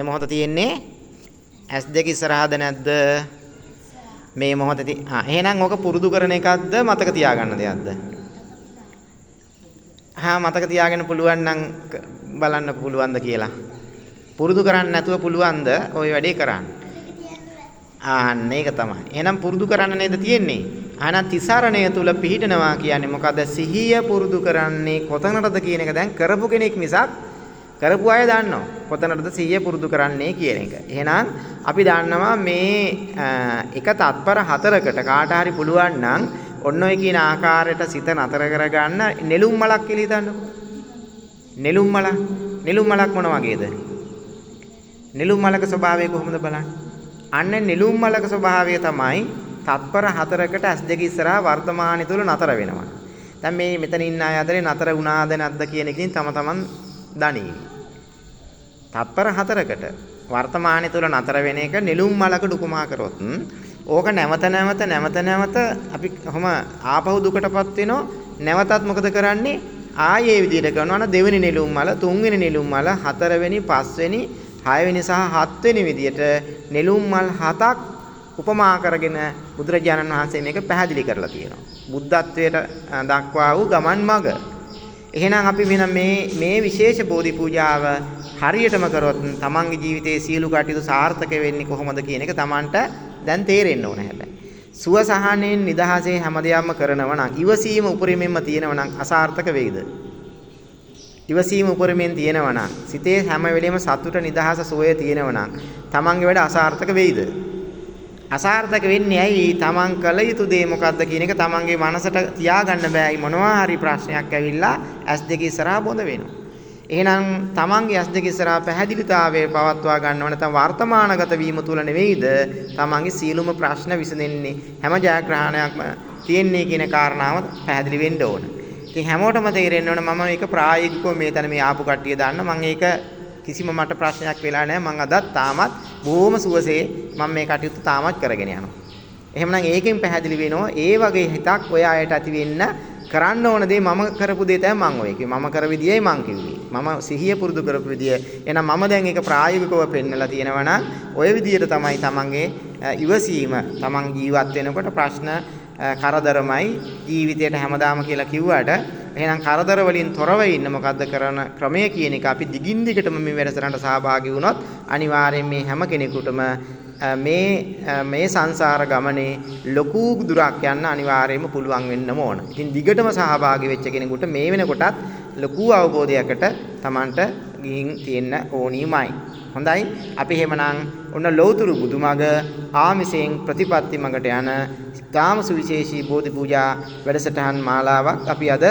මොහොත තියෙන්නේ S2 ඉස්සරහද නැද්ද? මේ මොහොතේ එහෙනම් ඕක පුරුදු කරන එකක්ද මතක තියාගන්න දෙයක්ද? මතක තියාගන්න පුළුවන් නම් බලන්න පුළුවන්ද කියලා. පුරුදු කරන්නේ නැතුව පුළුවන්ද ওই වැඩේ කරන්න? ඒක තමයි. එහෙනම් පුරුදු කරන්න නේද තියෙන්නේ? එහෙනම් තිසරණය තුල පිහිටනවා කියන්නේ මොකද? සිහිය පුරුදු කරන්නේ කොතනටද කියන එක දැන් කරපු කෙනෙක් මිසක් කරපු අය දන්නවා. කොතනටද සිහිය පුරුදු කරන්නේ කියන එක. එහෙනම් අපි දන්නවා මේ එක තත්පර 4කට කාට හරි පුළුවන් නම් ඔන්න ඔය කියන ආකාරයට සිත නතර කරගන්න නෙළුම් මලක් කියලා හිතන්නකො. නෙළුම් මලක් මොන වගේද? නෙළුම් මලක ස්වභාවය කොහොමද බලන්න? අන්න නෙළුම් මලක ස්වභාවය තමයි තත්පර 4කට S2 ඉස්සරහා වර්තමානයේ තුල නතර වෙනවා. දැන් මේ මෙතන ඉන්න අය අතරේ නතර වුණාද නැද්ද කියන එකකින් තමන් දනීවි. තත්පර 4කට වර්තමානයේ තුල නතර වෙන එක නෙළුම් මලකට උපමා කරොත් ඕක නැවත අපි කොහොම ආපහු දුකටපත් වෙනෝ නැවතත් මොකද කරන්නේ? ආයේ විදියට කරනවා දෙවෙනි නෙළුම් මල, තුන්වෙනි නෙළුම් මල, හතරවෙනි, පස්වෙනි, හයවෙනි සහ හත්වෙනි විදියට නෙළුම් මල් 7ක් උපමා කරගෙන බුදුරජාණන් වහන්සේ මේක පැහැදිලි කරලා තියෙනවා. බුද්ධත්වයට දක්වා වූ ගමන් මඟ. එහෙනම් අපි මෙන්න මේ විශේෂ බෝධි පූජාව හරියටම කරොත් තමන්ගේ ජීවිතයේ සියලු කටයුතු සාර්ථක වෙන්නේ කොහොමද කියන එක තමන්ට දැන් තේරෙන්න ඕන හැබැයි. සුව සහනෙන් නිදහසේ හැමදේම කරනවා නම් ඉවසීම උපරිමයෙන්ම තියෙනවා නම් අසාර්ථක වෙයිද? ඉවසීම උපරිමයෙන් තියෙනවා නම් සිතේ හැම වෙලෙම සතුට නිදහස සුවය තියෙනවා නම් තමන්ගේ වැඩ අසාර්ථක වෙයිද? අසාර්ථක වෙන්නේ ඇයි? තමන් කළ යුතු දේ මොකක්ද කියන එක තමන්ගේ මනසට තියාගන්න බෑ. මොනවා හරි ප්‍රශ්නයක් ඇවිල්ලා S2 ඉස්සරහා බොඳ වෙනවා. එහෙනම් තමන්ගේ S2 ඉස්සරහා පැහැදිලිතාවය පවත්වා ගන්නව නැත්නම් වර්තමානගත වීම තුල නෙවෙයිද තමන්ගේ සියලුම ප්‍රශ්න විසඳෙන්නේ හැම ජයග්‍රහණයක්ම තියෙන්නේ කියන කාරණාව පැහැදිලි වෙන්න ඕන. ඉතින් හැමෝටම තේරෙන්න ඕන මම මේක ප්‍රායෝගිකව මේ තැන මේ ආපු කට්ටිය දාන්න මම ඒක කිසිම මට ප්‍රශ්නයක් වෙලා නැහැ. මම අදත් තාමත් බොහොම සුවසේ මම මේ කටයුතු තාමත් කරගෙන යනවා. එහෙමනම් ඒකෙන් පැහැදිලි වෙනවා ඒ වගේ හිතක් ඔය අයට ඇති වෙන්න කරන්න ඕන දේ මම කරපු දේ තමයි මම ඔය කිව්වේ. මම කර විදියයි මං කිව්වේ. මම සිහිය පුරුදු කරපු විදිය. එහෙනම් මම දැන් ඒක ප්‍රායෝගිකව පෙන්නලා තියෙනවා නම් ඔය විදියට තමයි තමන්ගේ ඉවසීම තමන් ජීවත් වෙනකොට ප්‍රශ්න කරදරමයි ජීවිතයට හැමදාම කියලා කිව්වට එහෙනම් කරදර වලින් තොරව ඉන්න මොකද්ද කරන ක්‍රමය කියන එක අපි දිගින් දිගටම මේ වැඩසටහනට සහභාගී වුණොත් අනිවාර්යෙන් මේ හැම කෙනෙකුටම මේ සංසාර ගමනේ ලොකු දුරක් යන්න අනිවාර්යයෙන්ම පුළුවන් වෙන්නම ඕන. ඉතින් දිගටම සහභාගී වෙච්ච කෙනෙකුට මේ වෙනකොටත් ලොකු අවබෝධයකට Tamanට ගිහින් තියෙන්න ඕනීමයි. හොඳයි. අපි එහෙමනම් ඔන්න ලෞතුරු බුදුමග ආමිසයෙන් ප්‍රතිපත්ති මගට යන තාම සුවිශේෂී බෝධි පූජා වැඩසටහන් මාලාවක් අපි අද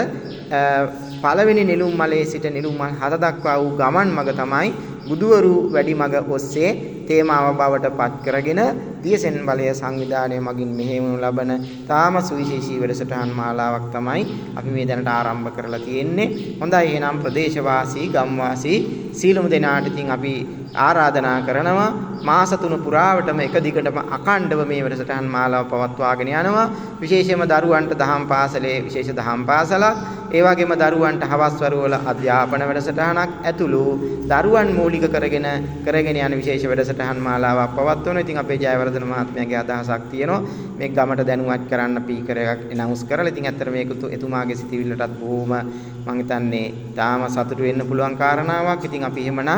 පළවෙනි නෙළුම් මලේ සිට නෙළුම් මල් 7 දක්වා වූ ගමන් මඟ තමයි බුදුවරු වැඩි මඟ ඔස්සේ තේමාව බවට පත් කරගෙන දියසෙන් බලය සංවිධානය මගින් මෙහෙයවනු ලබන තාම සුවිශේෂී වැඩසටහන් මාලාවක් තමයි අපි මේ දැනට ආරම්භ කරලා තියෙන්නේ. හොඳයි එහෙනම් ප්‍රදේශවාසී ගම්වාසී සීලමු දෙනාට ඉතින් අපි ආරාධනා කරනවා මාස 3 පුරාවටම එක දිගටම අඛණ්ඩව මේ වැඩසටහන් මාලාව පවත්වාගෙන යනවා. විශේෂයෙන්ම දරුවන්ට දහම් පාසලේ විශේෂ දහම් පාසලක්, ඒ වගේම දරුවන්ට හවස්වරු වල අධ්‍යාපන වැඩසටහනක් ඇතුළු දරුවන් මූලික කරගෙන යන විශේෂ වැඩසටහන් මාලාවක් පවත්වනවා. ඉතින් අපේ ජයවර්ධන මහත්මයාගේ අදහසක් තියෙනවා මේ ගමට දැනුවත් කරන්න පීකර එකක් එනවුස් කරලා. ඉතින් ඇත්තට මේක එතුමාගේ සිතිවිල්ලටත් බොහොම මම හිතන්නේ තාම සතුටු වෙන්න පුළුවන් කාරණාවක්. ඉතින් අපි එහෙමනම්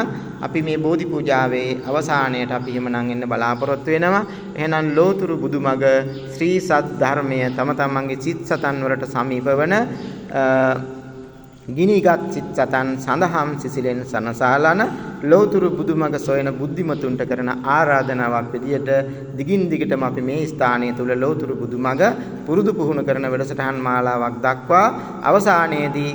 අපි මේ බෝධි පූජාවේ අවසානයට අපි එහෙමනම් එන්න බලාපොරොත්තු වෙනවා. එහෙනම් ලෝතුරු බුදුමග ශ්‍රී සත් ධර්මය තම තමන්ගේ සිත් සතන් වලට සමීප වන ගිනිගත් සිත් සතන් සඳහම් සිසිලෙන් සනසාලන ලෝතුරු බුදුමග සොයන බුද්ධිමතුන්ට කරන ආරාධනාවක් විදියට දිගින් දිගටම අපි මේ ස්ථානයේ තුල ලෝතුරු බුදුමග පුරුදු පුහුණු කරන වැඩසටහන් මාලාවක් දක්වා අවසානයේදී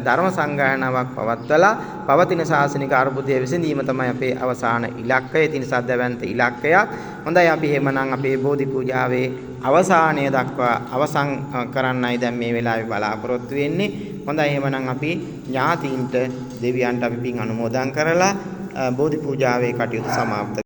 ධර්ම සංගායනාවක් පවත්වලා පවතින ශාසනික අර්බුදය විසඳීම තමයි අපේ අවසාන ඉලක්කය. ඉතින් සද්දවන්ත ඉලක්කයක්. හොඳයි අපි එහෙමනම් අපේ බෝධි පූජාවේ අවසානය දක්වා අවසන් කරන්නයි දැන් මේ වෙලාවේ බලාපොරොත්තු වෙන්නේ. හොඳයි එහෙමනම් අපි ඥාතීන්ට දෙවියන්ට අපි පින් අනුමෝදන් කරලා බෝධි පූජාවේ කටයුතු සමාප්ත